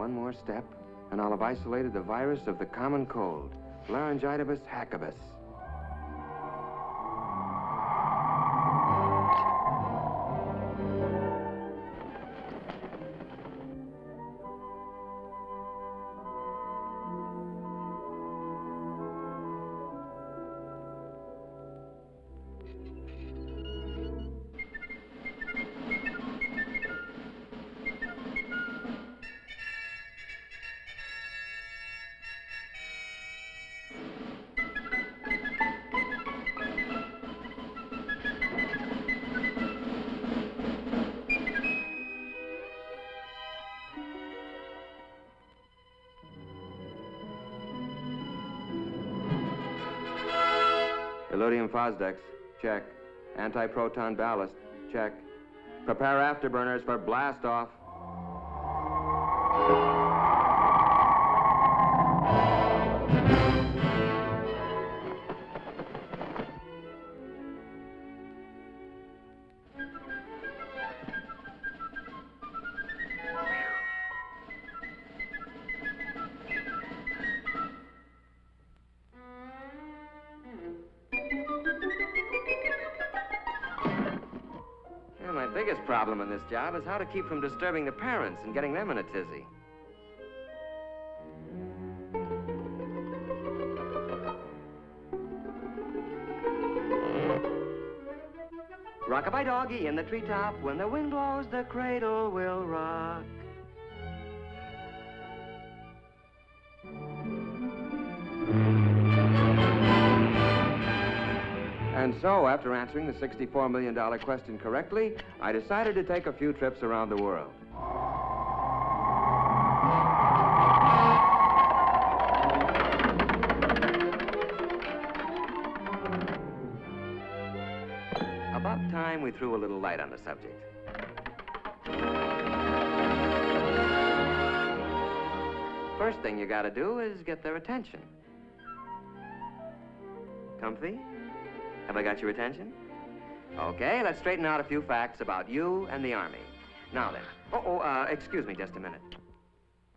One more step, and I'll have isolated the virus of the common cold, laryngitis hackibus. Iridium Fosdex, check. Anti-proton ballast, check. Prepare afterburners for blast-off. The biggest problem in this job is how to keep from disturbing the parents and getting them in a tizzy. Rock-a-bye doggy in the treetop, when the wind blows, the cradle will rock. And so, after answering the $64 million question correctly, I decided to take a few trips around the world. About time we threw a little light on the subject. First thing you gotta do is get their attention. Comfy? Have I got your attention? Okay, let's straighten out a few facts about you and the Army. Now then. Excuse me just a minute.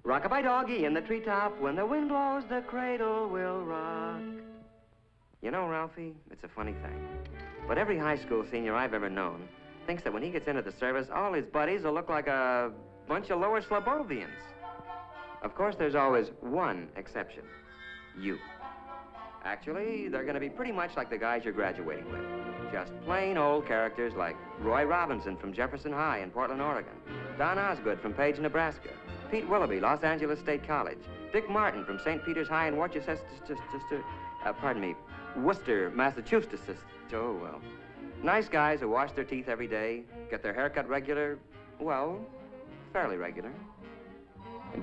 Rock-a-bye doggy in the treetop, when the wind blows, the cradle will rock. You know, Ralphie, it's a funny thing, but every high school senior I've ever known thinks that when he gets into the service, all his buddies will look like a bunch of lower Slobovians. Of course, there's always one exception. You. Actually, they're going to be pretty much like the guys you're graduating with. Just plain old characters like Roy Robinson from Jefferson High in Portland, Oregon, Don Osgood from Page, Nebraska, Pete Willoughby, Los Angeles State College, Dick Martin from St. Peter's High in Worcester, Worcester, Massachusetts. Oh, well. Nice guys who wash their teeth every day, get their hair cut regular, well, fairly regular.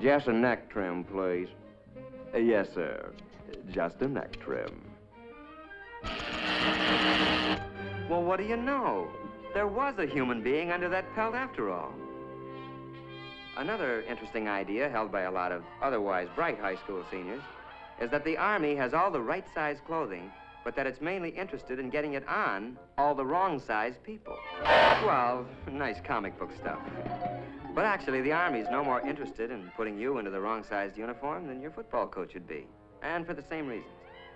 Just a neck trim, please. Yes, sir. Just a neck trim. Well, what do you know? There was a human being under that pelt after all. Another interesting idea held by a lot of otherwise bright high school seniors is that the Army has all the right size clothing, but that it's mainly interested in getting it on all the wrong size people. Well, nice comic book stuff. But actually, the Army's no more interested in putting you into the wrong-sized uniform than your football coach would be. And for the same reasons.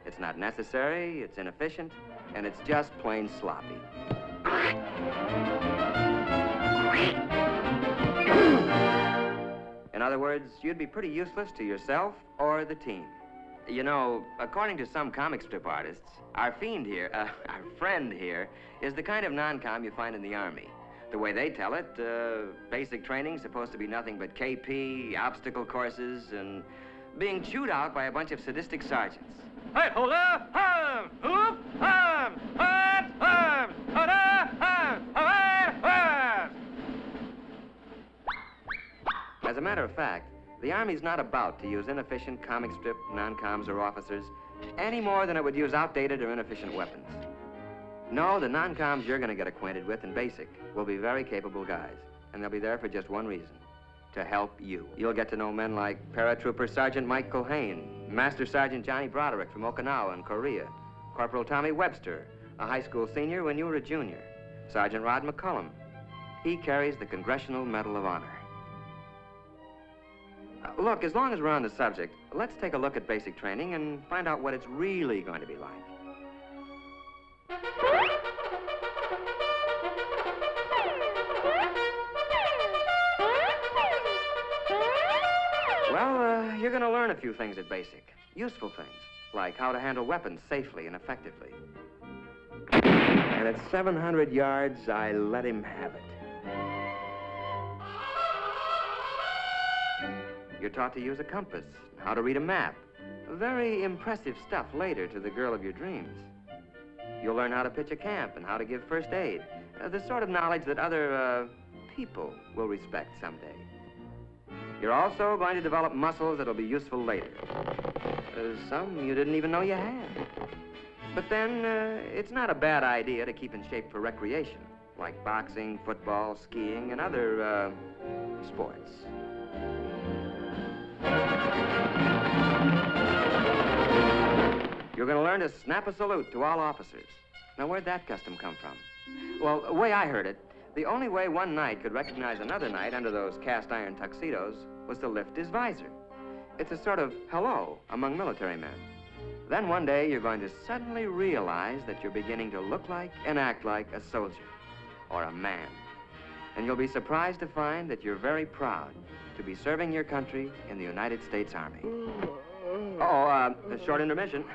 It's not necessary, it's inefficient, and it's just plain sloppy. In other words, you'd be pretty useless to yourself or the team. You know, according to some comic strip artists, our friend here, is the kind of non-com you find in the Army. The way they tell it, basic training's supposed to be nothing but KP, obstacle courses, and being chewed out by a bunch of sadistic sergeants. Hey, hold up! Arm! Hoop! Arm! Arm! Arm! Arm! Arm! As a matter of fact, the Army's not about to use inefficient comic strip non-coms or officers any more than it would use outdated or inefficient weapons. No, the non-coms you're going to get acquainted with in basic will be very capable guys, and they'll be there for just one reason. To help you. You'll get to know men like Paratrooper Sergeant Mike Culhane, Master Sergeant Johnny Broderick from Okinawa in Korea, Corporal Tommy Webster, a high school senior when you were a junior, Sergeant Rod McCullum. He carries the Congressional Medal of Honor. Look, as long as we're on the subject, let's take a look at basic training and find out what it's really going to be like. Well, you're going to learn a few things at basic. Useful things, like how to handle weapons safely and effectively. And at 700 yards, I let him have it. You're taught to use a compass, how to read a map. Very impressive stuff later to the girl of your dreams. You'll learn how to pitch a camp and how to give first aid. The sort of knowledge that other, people will respect someday. You're also going to develop muscles that'll be useful later. Some you didn't even know you had. But then, it's not a bad idea to keep in shape for recreation, like boxing, football, skiing, and other, sports. You're going to learn to snap a salute to all officers. Now, where'd that custom come from? Well, the way I heard it, the only way one knight could recognize another knight under those cast-iron tuxedos was to lift his visor. It's a sort of hello among military men. Then one day, you're going to suddenly realize that you're beginning to look like and act like a soldier or a man. And you'll be surprised to find that you're very proud to be serving your country in the United States Army. A short intermission.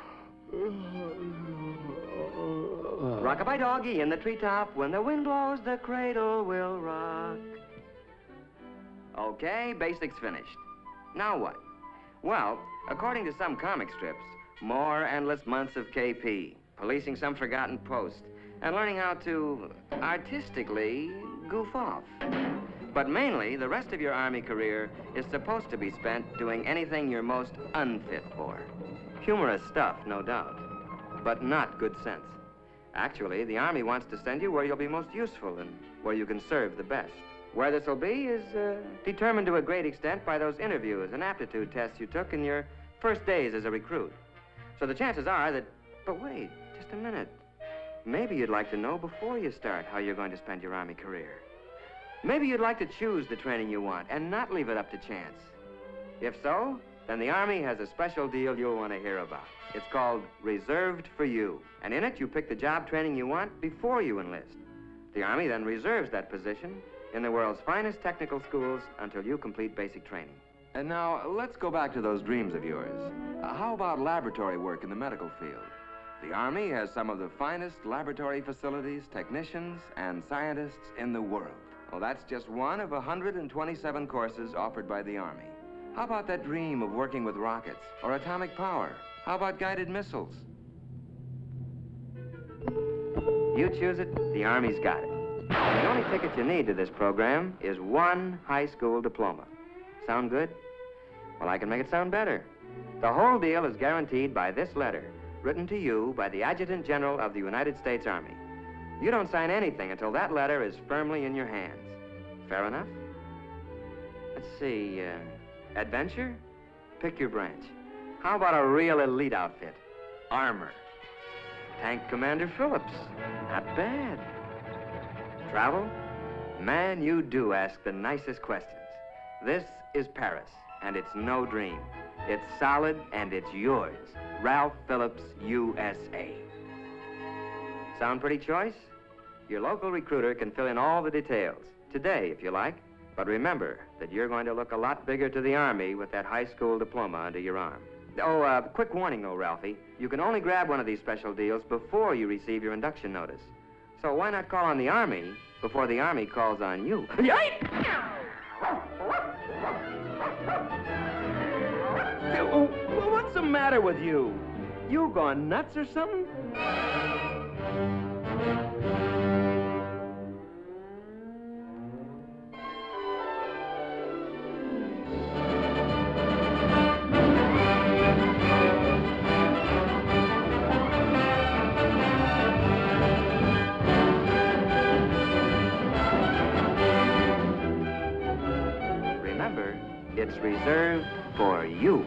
Rock-a-bye doggy in the treetop. When the wind blows, the cradle will rock. Okay, basics finished. Now what? Well, according to some comic strips, more endless months of KP, policing some forgotten post, and learning how to artistically goof off. But mainly, the rest of your Army career is supposed to be spent doing anything you're most unfit for. Humorous stuff, no doubt, but not good sense. Actually, the Army wants to send you where you'll be most useful and where you can serve the best. Where this will be is determined to a great extent by those interviews and aptitude tests you took in your first days as a recruit. So the chances are that... But wait, just a minute. Maybe you'd like to know before you start how you're going to spend your Army career. Maybe you'd like to choose the training you want and not leave it up to chance. If so, then the Army has a special deal you'll want to hear about. It's called Reserved for You. And in it, you pick the job training you want before you enlist. The Army then reserves that position in the world's finest technical schools until you complete basic training. And now, let's go back to those dreams of yours. How about laboratory work in the medical field? The Army has some of the finest laboratory facilities, technicians, and scientists in the world. Well, that's just one of 127 courses offered by the Army. How about that dream of working with rockets or atomic power? How about guided missiles? You choose it, the Army's got it. The only ticket you need to this program is one high school diploma. Sound good? Well, I can make it sound better. The whole deal is guaranteed by this letter, written to you by the Adjutant General of the United States Army. You don't sign anything until that letter is firmly in your hands. Fair enough? Let's see, adventure? Pick your branch. How about a real elite outfit? Armor. Tank Commander Phillips. Not bad. Travel? Man, you do ask the nicest questions. This is Paris, and it's no dream. It's solid, and it's yours. Ralph Phillips, USA. Sound pretty choice? Your local recruiter can fill in all the details. Today, if you like. But remember that you're going to look a lot bigger to the Army with that high school diploma under your arm. Oh, quick warning, though, Ralphie. You can only grab one of these special deals before you receive your induction notice. So why not call on the Army before the Army calls on you? What's the matter with you? You gone nuts or something? Remember, it's reserved for you.